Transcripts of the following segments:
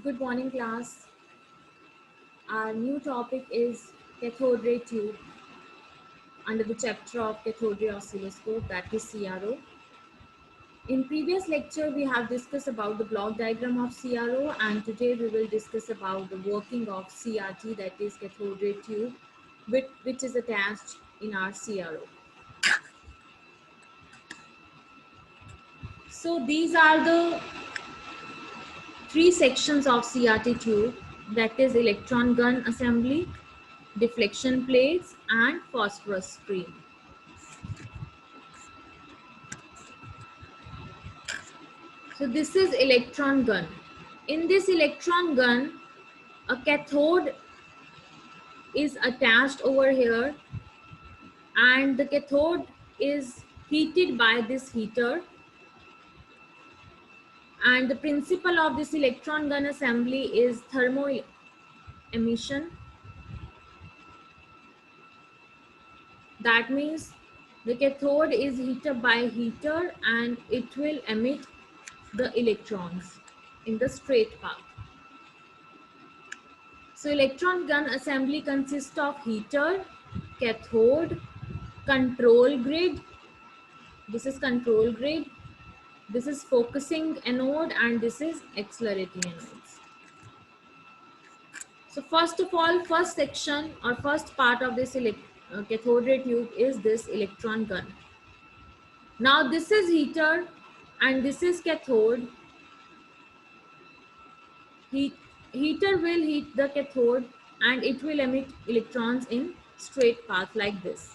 Good morning, class. Our new topic is cathode ray tube under the chapter of cathode ray oscilloscope, that is CRO. In previous lecture, we have discussed about the block diagram of CRO, and today we will discuss about the working of CRT, that is cathode ray tube, which is attached in our CRO. So these are the three sections of CRT tube, that is electron gun assembly, deflection plates, and phosphorus screen. So this is electron gun. In this electron gun, a cathode is attached over here, and the cathode is heated by this heater. And the principle of this electron gun assembly is thermo emission. That means the cathode is heated by heater and it will emit the electrons in the straight path. So electron gun assembly consists of heater, cathode, control grid. This is control grid. This is focusing anode, and this is accelerating anodes. So first of all, first section or first part of this cathode ray tube is this electron gun. Now this is heater and this is cathode. Heater will heat the cathode and it will emit electrons in straight path like this.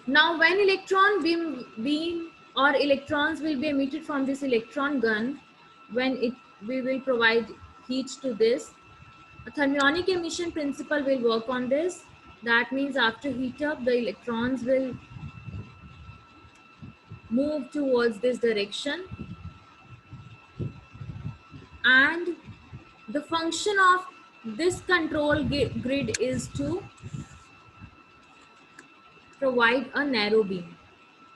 Now when electron beam or electrons will be emitted from this electron gun, when we will provide heat to this, a thermionic emission principle will work on this. That means after heat up, the electrons will move towards this direction, and the function of this control grid is to provide a narrow beam.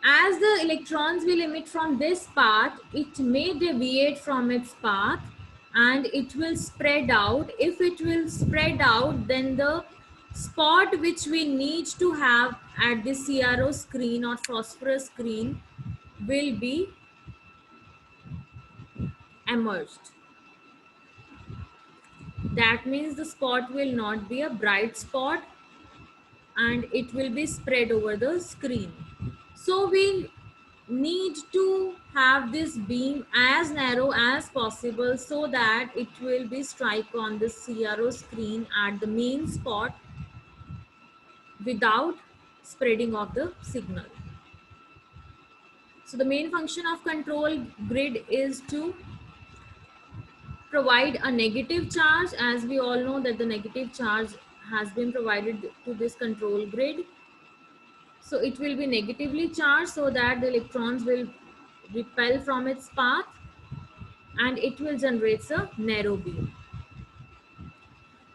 As the electrons will emit from this path, it may deviate from its path and it will spread out. If it will spread out, then the spot which we need to have at the CRO screen or phosphorus screen will be emerged. That means the spot will not be a bright spot and it will be spread over the screen. So we need to have this beam as narrow as possible so that it will be strike on the CRO screen at the main spot without spreading of the signal. So the main function of control grid is to provide a negative charge. As we all know that the negative charge has been provided to this control grid. So it will be negatively charged so that the electrons will repel from its path and it will generate a narrow beam.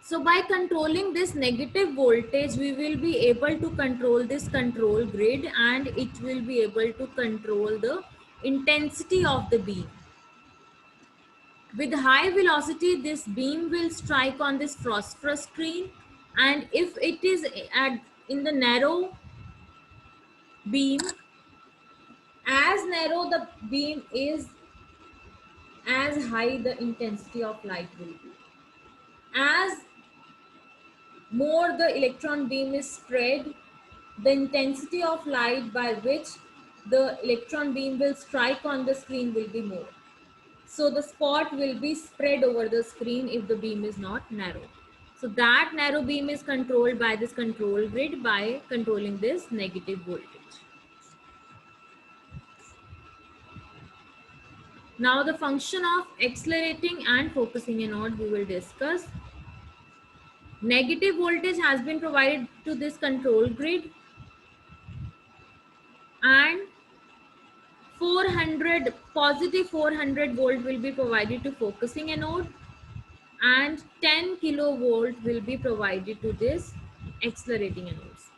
So by controlling this negative voltage, we will be able to control this control grid and it will be able to control the intensity of the beam. With high velocity, this beam will strike on this phosphorus screen, and if it is in the narrow beam, as narrow the beam is, as high the intensity of light will be. As more the electron beam is spread, the intensity of light by which the electron beam will strike on the screen will be more. So the spot will be spread over the screen if the beam is not narrow. So that narrow beam is controlled by this control grid by controlling this negative voltage. Now the function of accelerating and focusing anode we will discuss. Negative voltage has been provided to this control grid and 400 volt will be provided to focusing anode and 10 kilovolt will be provided to this accelerating anodes.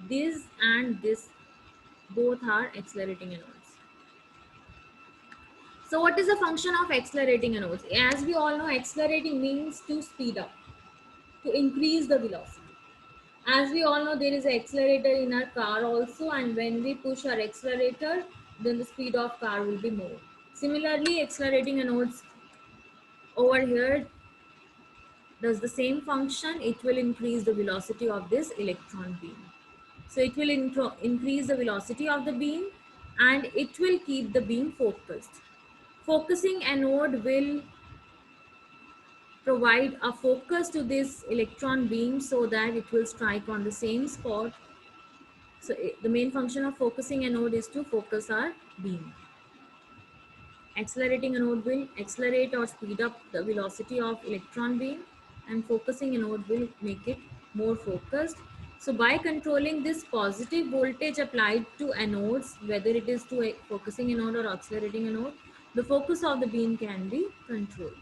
This and this both are accelerating anodes. So what is the function of accelerating anodes? As we all know, accelerating means to speed up, to increase the velocity. As we all know, there is an accelerator in our car also, and when we push our accelerator, then the speed of car will be more. Similarly, accelerating anodes over here does the same function. It will increase the velocity of this electron beam. So it will increase the velocity of the beam, and it will keep the beam focused. Focusing anode will provide a focus to this electron beam so that it will strike on the same spot. So the main function of focusing anode is to focus our beam. Accelerating anode will accelerate or speed up the velocity of electron beam, and focusing anode will make it more focused. So by controlling this positive voltage applied to anodes, whether it is to a focusing anode or accelerating anode, the focus of the beam can be controlled.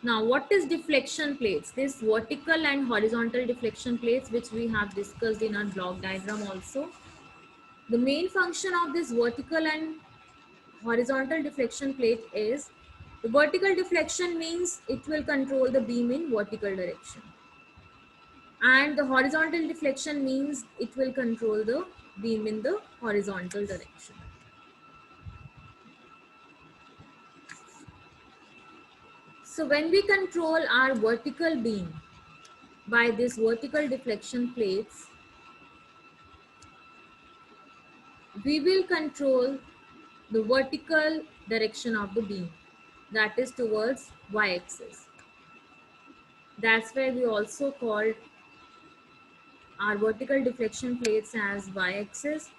Now, what is deflection plates? This vertical and horizontal deflection plates, which we have discussed in our block diagram also. The main function of this vertical and horizontal deflection plate is, the vertical deflection means it will control the beam in vertical direction. And the horizontal deflection means it will control the beam in the horizontal direction. So when we control our vertical beam by this vertical deflection plates, we will control the vertical direction of the beam, that is towards y-axis. That's why we also called our vertical deflection plates as y-axis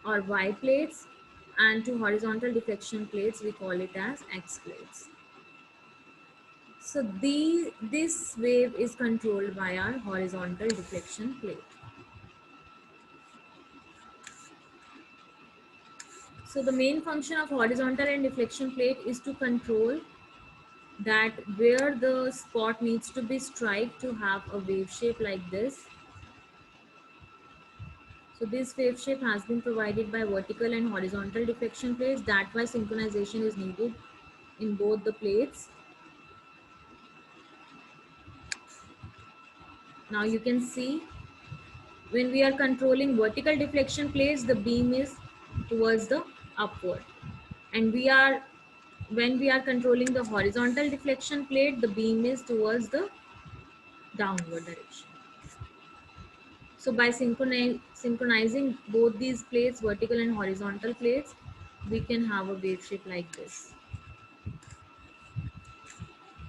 or y plates, and to horizontal deflection plates we call it as x plates. So this wave is controlled by our horizontal deflection plate. So the main function of horizontal and deflection plate is to control that where the spot needs to be strike to have a wave shape like this. So this wave shape has been provided by vertical and horizontal deflection plates. That's why synchronization is needed in both the plates. Now you can see when we are controlling vertical deflection plates, the beam is towards the upward. And when we are controlling the horizontal deflection plate, the beam is towards the downward direction. So by synchronizing both these plates, vertical and horizontal plates, we can have a wave shape like this.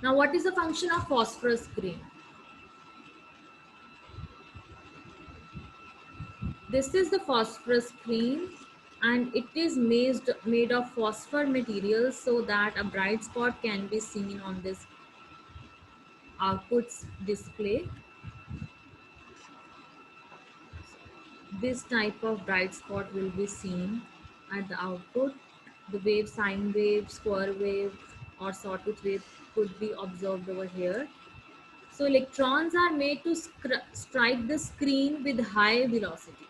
Now what is the function of phosphorus screen? This is the phosphorus screen, and it is made of phosphor material so that a bright spot can be seen on this outputs display. This type of bright spot will be seen at the output. The wave, sine wave, square wave or sawtooth wave could be observed over here. So electrons are made to strike the screen with high velocity.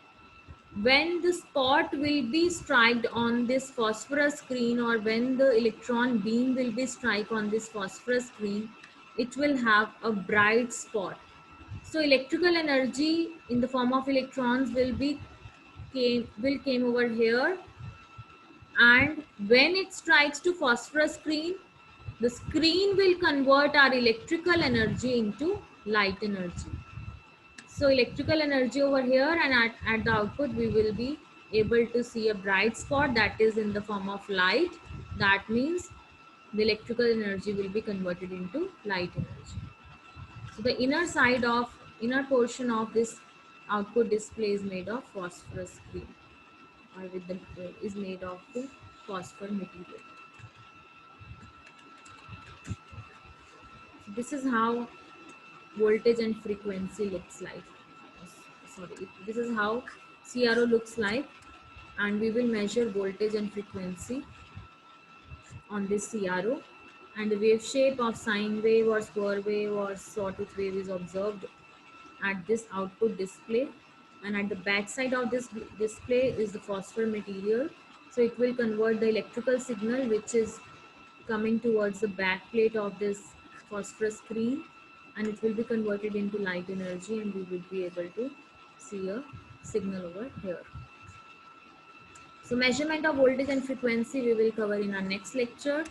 When the spot will be striked on this phosphorus screen, or when the electron beam will be strike on this phosphorus screen, it will have a bright spot. So electrical energy in the form of electrons will came over here, and when it strikes to phosphorus screen, the screen will convert our electrical energy into light energy. So electrical energy over here, and at the output we will be able to see a bright spot that is in the form of light. That means the electrical energy will be converted into light energy. So the inner portion of this output display is made of phosphorus screen, or is made of the phosphor material. So this is how voltage and frequency looks like. Sorry, this is how CRO looks like, and we will measure voltage and frequency on this CRO, and the wave shape of sine wave or square wave or sawtooth wave is observed at this output display. and at the back side of this display is the phosphor material. So it will convert the electrical signal which is coming towards the back plate of this phosphorus screen, and it will be converted into light energy, and we will be able to see a signal over here. So measurement of voltage and frequency we will cover in our next lecture.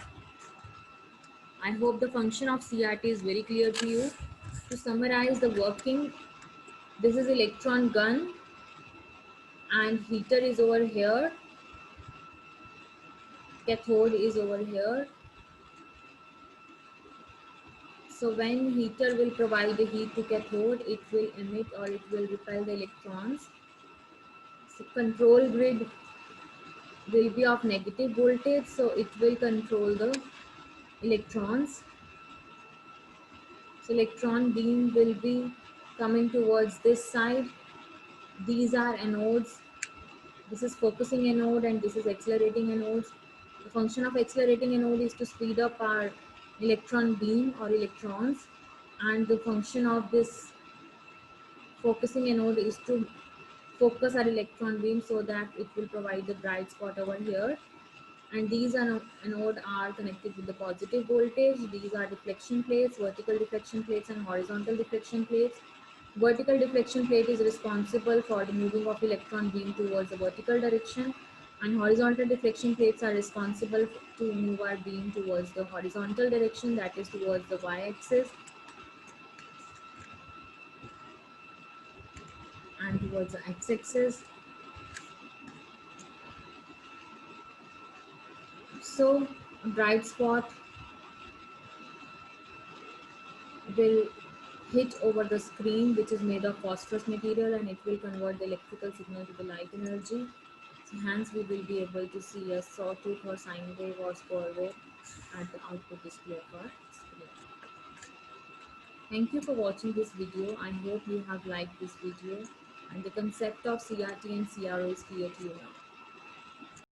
I hope the function of CRT is very clear to you. To summarize the working, this is electron gun and heater is over here, cathode is over here. So when heater will provide the heat to cathode, it will emit or it will repel the electrons. So control grid will be of negative voltage, so it will control the electrons. So electron beam will be coming towards this side. These are anodes. This is focusing anode and this is accelerating anodes. The function of accelerating anode is to speed up our electron beam or electrons, and the function of this focusing anode is to focus our electron beam so that it will provide the bright spot over here. And these anode are connected with the positive voltage. These are deflection plates, vertical deflection plates and horizontal deflection plates. Vertical deflection plate is responsible for the moving of electron beam towards the vertical direction, and horizontal deflection plates are responsible to move our beam towards the horizontal direction, that is towards the y-axis, and towards the x-axis. So a bright spot will hit over the screen which is made of phosphorus material, and it will convert the electrical signal to the light energy. So hence we will be able to see a sawtooth or sine wave or square wave at the output display of our screen. Thank you for watching this video. I hope you have liked this video and the concept of CRT and CRO is clear to you now.